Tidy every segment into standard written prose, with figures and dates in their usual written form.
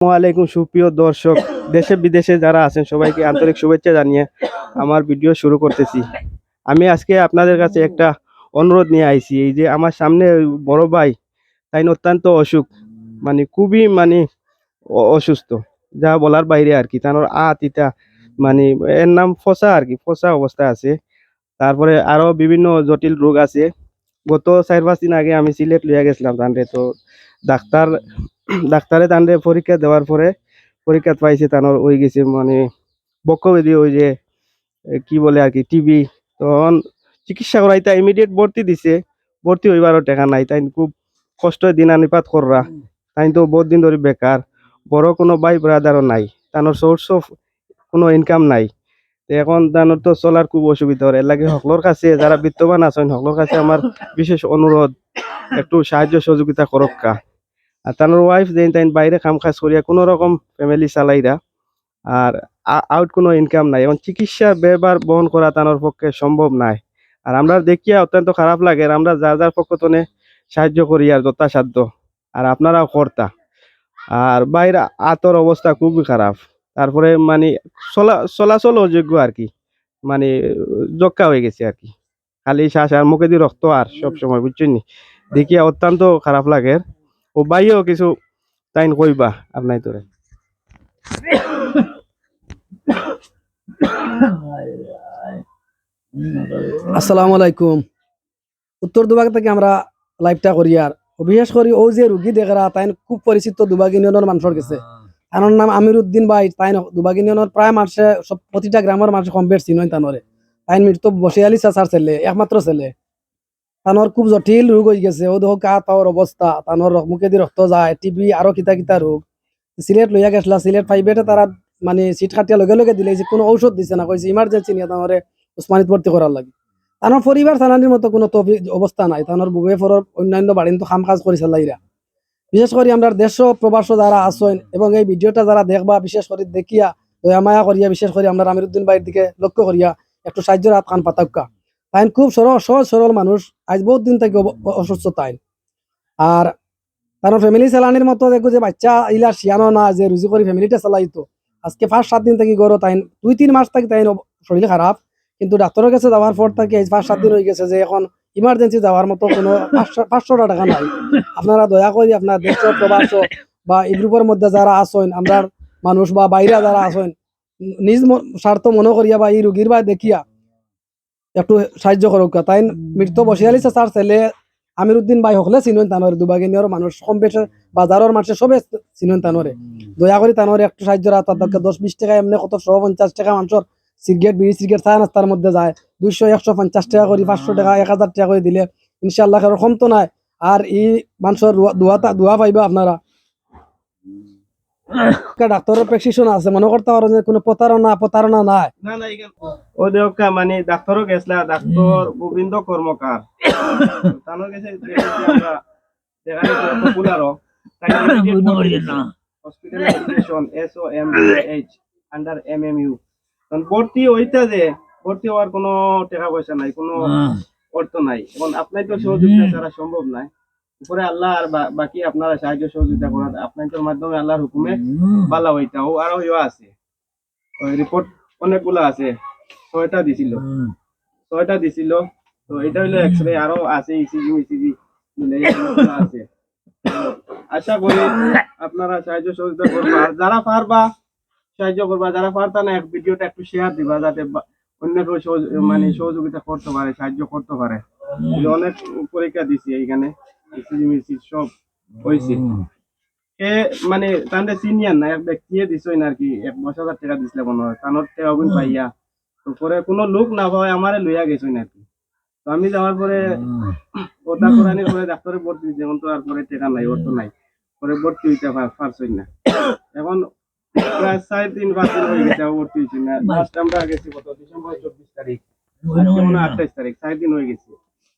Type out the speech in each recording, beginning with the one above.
আসসালামাইকুম সুপ্রিয় দর্শক, দেশে বিদেশে যারা আছেন সবাইকে আন্তরিক শুভেচ্ছা জানিয়ে আমার ভিডিও শুরু করতেছি। আমি আজকে আপনাদের কাছে একটা অনুরোধ নিয়ে আইছি। এই যে আমার সামনে বড় ভাই, তাই অত্যন্ত অসুখ, মানে খুবই অসুস্থ, যা বলার বাইরে আর কি। তার ইটা মানে এর নাম ফসা আর কি, ফসা অবস্থায় আছে। তারপরে আরো বিভিন্ন জটিল রোগ আছে। গত 4-5 দিন আগে আমি সিলেট লইয়া গেছিলাম তানরে। তো ডাক্তার ডাক্তারে তানরে পরীক্ষা দেওয়ার পরে পরীক্ষা পাইছে তানোর হয়ে গেছে বক্ষব্যাধি, ওই যে কি বলে আর কি, টিবি। তখন চিকিৎসা করাইতা ইমিডিয়েট ভর্তি দিছে। ভর্তি হইবারও টাকা নাই, তাই খুব কষ্ট দিনানিপাত কররা। তাই তো বহুত দিন ধরে বেকার, বড় কোনো ভাই ব্রাদারও নাই, তানোর সোর্স অফ কোনো ইনকাম নাই। তো এখন তানোর তো চলার খুব অসুবিধা হয়। এর লাগে সকলের কাছে, যারা বিত্তবান আছেন সকলের কাছে আমার বিশেষ অনুরোধ, একটু সাহায্য সহযোগিতা করক্কা। আর তার ওয়াইফ যে তাই বাইরে কাম কাজ করিয়া কোনো রকম ফ্যামিলি চালাইরা, আর আউট কোনো ইনকাম নাই। এখন চিকিৎসার ব্যয়ভার বহন করা তানোর পক্ষে সম্ভব নাই। আর আমরা দেখিয়া অত্যন্ত খারাপ লাগে। আর আমরা যা যার পক্ষ তনে সাহায্য করি আর যথাসাধ্য, আর আপনারাও কর্তা। আর বাইরে আতর অবস্থা খুবই খারাপ। তারপরে চলাচল অযোগ্য আর কি, মানে জক্কা হয়ে গেছে আর কি। খালি শ্বাস আর মুখে দিয়ে রক্ত আর সব সময়, বুঝছেন নি? দেখিয়া অত্যন্ত খারাপ লাগে। ও বাইও কিছু তাইন কইবা আপনাই তোরে। আসসালামু আলাইকুম। উত্তর দুবাগ থেকে আমরা লাইভটা করি। আর বিশেষ করে ও যে রুগী দেখরা তাই খুব পরিচিত দুবাগ ইউনিয়নের মানুষের কাছে। তার নাম আমির উদ্দিন ভাই। তাই দুবাগ ইউনিয়নের প্রায় মানুষে সব প্রতিটা গ্রামের মানুষ কম বেশ চিনই তানরে। তাই মৃত্যু বসে আলী চাচার ছেলে, একমাত্র ছেলে। তানোর খুব জটিল রোগ হয়ে গেছে। ও দেখো গা পাওয়ার অবস্থা, তানোর মুখে দিয়ে রক্ত যায়, টিবি আরো কিতা কিতা রোগ। সিলেট লইয়া গেছিলা, সিলেট প্রাইভেটে তারা মানে সিট খাটিয়া লগে লগে দিলে যে কোনো ঔষধ দিছে না, কইছে ইমার্জেন্সি নিয়ে তানরে উসমানিত ভর্তি করার লাগে। তানোর পরিবার চালানির মতো কোনো অবস্থা নাই। তানোর বুবে ফরর অন্যান্য বাড়িন তো কাম কাজ করে চালাইরা। বিশেষ করে আমরা দেশ প্রবাস যারা আছেন এবং এই ভিডিওটা যারা দেখবা, বিশেষ করে দেখিয়া দয়া মায়া করিয়া, বিশেষ করে আমরা আমিরুদ্দিন ভাইয়ের দিকে লক্ষ্য করিয়া একটু সাহায্যের হাত কান পাতাক্কা। তাই খুব সহজ সরল মানুষ, আজ বহুত দিন থেকে অসুস্থ তাই। আর তার ফ্যামিলি চালানির মতো দেখো যে বাচ্চা ইলা শিয়ানো না যে রুজি করে ফ্যামিলিটা চালাইতো। আজকে 5-7 দিন থেকে গরো তাই 2-3 মাস থেকে তাই শরীর খারাপ। কিন্তু ডাক্তারের কাছে যাওয়ার পর থেকে 5-7 দিন হয়ে গেছে যে এখন ইমার্জেন্সি যাওয়ার মতো কোনো 500 টাকা নাই। আপনারা দয়া করে আপনার দেশ প্রবাস বা এই গ্রুপের মধ্যে যারা আছেন, আমরা মানুষ বা বাইরে যারা আছেন, নিজ স্বার্থ মনে করিয়া বা এই রুগীর বা দেখিয়া একটু সাহায্য করুক। তাই মৃত্যু বসিয়ালি চাচার ছেলে আমিরুদ্দিন ভাই হকলে চিনুন তানোরে। দুবাগিনীর মানুষ কম বেশি বাজারের মানুষের সবে চিনুন তানোরে। দয়া করে তানোরে একটু সাহায্য রাখা দরকার। 10-20 টাকা এমনি কত 150 টাকা মানুষের সিগারেট বিড়ি সিগারেট চা নাস্তার মধ্যে যায়। 200-150 টাকা করে, 500 টাকা 1000 টাকা করে দিলে ইনশাআল্লাহ কারো কম তো নাই। আর এই মানুষের দোয়া পাইবা আপনারা। ডাক্তারের প্রেসক্রিপশন আছে, মনে করতে পারো যে কোনো প্রতারণা নাই। না না, ও দেওকা মানে ডাক্তারও গেছলা, ডাক্তার গোবিন্দ কর্মকার। তানোর কাছে আমরা দেখা গেছে পপুলারও তাই হসপিটালাইজেশন SOMH আন্ডার MMU। কারণ ভর্তি হইতা যে ভর্তি হওয়ার কোনো টাকা পয়সা নাই, কোনো অর্থ নাই। এখন আপনার তো সহযোগিতা ছাড়া সম্ভব নাই। উপরে আল্লাহ আর বাকি আপনারা সাহায্য সহযোগিতা করার আপনাদের মাধ্যমে আল্লাহর হুকুমে ভালো হইতা। ও আরো ইয়া আছে, ওই রিপোর্ট অনেকগুলো আছে। 6টা দিছিল, 6টা দিছিল। তো এটা হইলো এক্সরে, আরো আছে ইসিজি মিসিজি মিলে এগুলো আছে। তো আশা করি আপনারা সাহায্য সহযোগিতা করবা। আর যারা পারবা সাহায্য করবা, যারা পারতা না ভিডিওটা একটু শেয়ার দিবা, যাতে অন্য কেউ সহযোগিতা করতে পারে, সাহায্য করতে পারে। অনেক পরীক্ষা দিছি এইখানে, ইসিজি মিসিজি সব হয়েছে। এ মানে তান্ডে সিনিয়র না এক ব্যক্তি দিছই না আর কি, 10,000 টাকা দিছিলে মনে হয়। তানোর টাকা গুণ পাইয়া তো পরে কোনো লোক না পাওয়া আমারে লইয়া গেছই না আর কি। তো আমি যাওয়ার পরে ওটা করানির পরে ডাক্তারে ভর্তি দিয়েছে। এখন তো আর পরে টাকা নাই, অর্থ নাই, পরে ভর্তি হইতে পারছই না। এখন প্রায় 4-5 দিন হয়ে গেছে ভর্তি হয়েছি না। লাস্ট আমরা গেছি কত ডিসেম্বর 24 তারিখ, আজকে মনে হয় 28 তারিখ, 4 দিন হয়ে গেছে।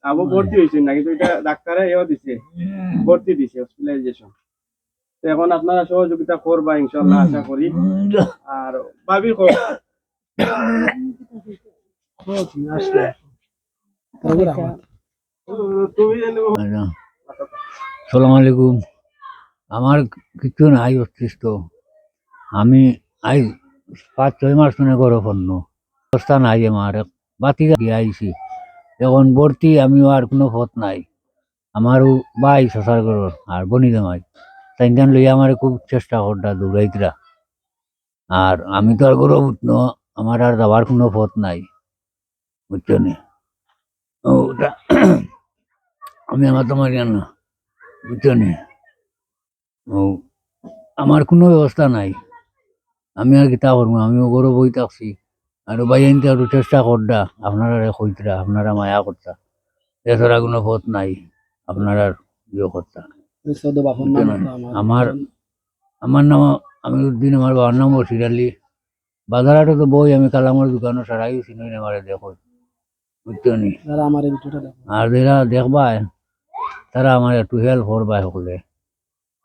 আবু ভর্তি হয়েছি না, কিন্তু এটা ডাক্তারে এও দিছে, ভর্তি দিছে হসপিটালাইজেশন। এখন আপনারা সহযোগিতা করবা ইনশাল্লাহ, আশা করি। আর ভাবি সালাম আলাইকুম। আমার কিছু নাই অস্তিত্ব। আমি আজ 5-6 মাস মানে গরো পণ্য অবস্থা নাই আমার, বাতি দিয়ে আইছি এখন ভর্তি, আমিও আর কোনো পথ নাই। আমারও বাই শশার ঘর আর বনি জামাই তাইন লইয়া আমার খুব চেষ্টা করটা দৌড়াইতরা, আর আমি তো আর গরো উঠন, আমার আর যাওয়ার কোনো পথ নাই, বুঝছো নি? ওটা আমি আমার তোমার না, বুঝছো নি? ও আমার কোনো ব্যবস্থা নাই, আমি আর কিতা করবো, আমিও গরো বই থাকছি। আর ভাই আনতে আরো চেষ্টা করডা, আপনারা কইতরা, আপনারা মায়া করতা, এছাড়া কোনো পথ নাই, আপনারা ইয়ে করতা। সদ বাপন নাম হতো আমার আমার নাম আমিরুদ্দিন, আমার বাবার নাম বশির আলী। বাজারহাটে তো বই, আমি কালামের দোকানও সারাই চিনি না, আমারে দেখো, বুঝছো নি? যারা আমার এই ভিডিওটা দেখো আর যারা দেখবা তারা আমার একটু হেল্প করবা, সকলে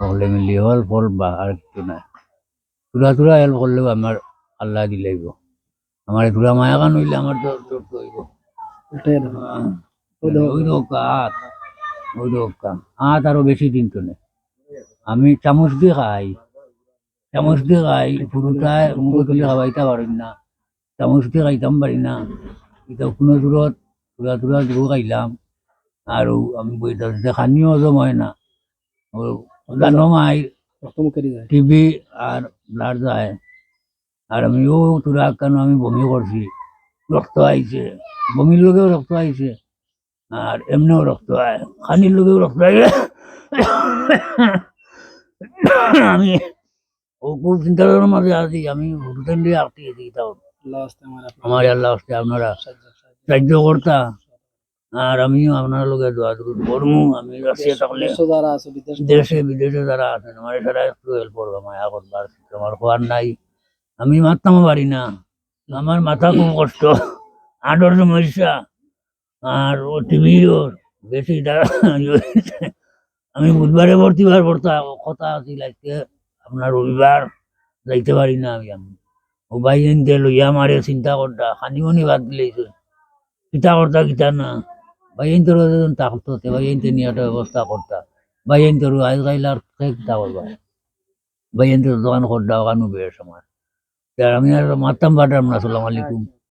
সকলে মিলি হেল্প করবা, আর কিছু নাই। তুরা তুরা হেল্প করলেও আমার আল্লাহ দিলাইব, আমার তুরা মায়া কান হইলে আমার তো হইব। এটাই দেখো ওই রোকা ওই রোকা হাত আরো বেশি দিন তো নেই। আমি চামচ দিয়ে খাই, চামচ দিয়ে খাই, পুরোটায় মুখে তুলে খাওয়াইতে পারি না, চামচ দিয়ে খাইতাম পারি না। এটা কোনো দূরত তুরা তুরা দূর খাইলাম, আর আমি বইটা খানিও হজম হয় না, গানো মাই রক্ত মুখে দিয়ে যায় টিভি আর ব্লাড যায়। আর আমিও তুরা কেন আমি বমি করছি, রক্ত আইছে, বমির লোকেও রক্ত আইছে, আর এমনিও রক্ত আয়, খানির লোকেও রক্ত আইছে। আমি ও খুব চিন্তার মাঝে আছি, আমি হোটেল দিয়ে আটকে গেছি। তাও আল্লাহ আস্তে আমার আমার আল্লাহ হস্তে আপনারা সাহায্য সাহায্য করতা, আর আমিও আপনার লোকের দোয়া করবো। আমি রাশিয়া থাকলে দেশ যারা আছে বিদেশ দেশে বিদেশে যারা আছেন আমার সারা একটু হেল্প করবো, মায়া করবার আমার হওয়ার নাই, আমি মারতাম পারি না, আমার মাথা খুব কষ্ট, আডর সমস্যা, আর ও টিভিও বেশি আমি বুধবারে ভর্তিবার পড়তা কথা আছিল, আজকে আপনার রবিবার যাইতে পারি না আমি ও ভাই এনতে লইয়া মারে চিন্তা করতা, খানিমনি বাদ দিলেইছে, কিতা করতা কিতা না, ভাই এনতে থাকতো, ভাই এনতে নিয়ে একটা ব্যবস্থা করতা, ভাই এনতে আজকাল আর কিতা করবা, ভাই এনতে দোকান করতা, ওখানে বেশ আমার, আমি আর মারতাম পারতাম না। আসসালামু আলাইকুম।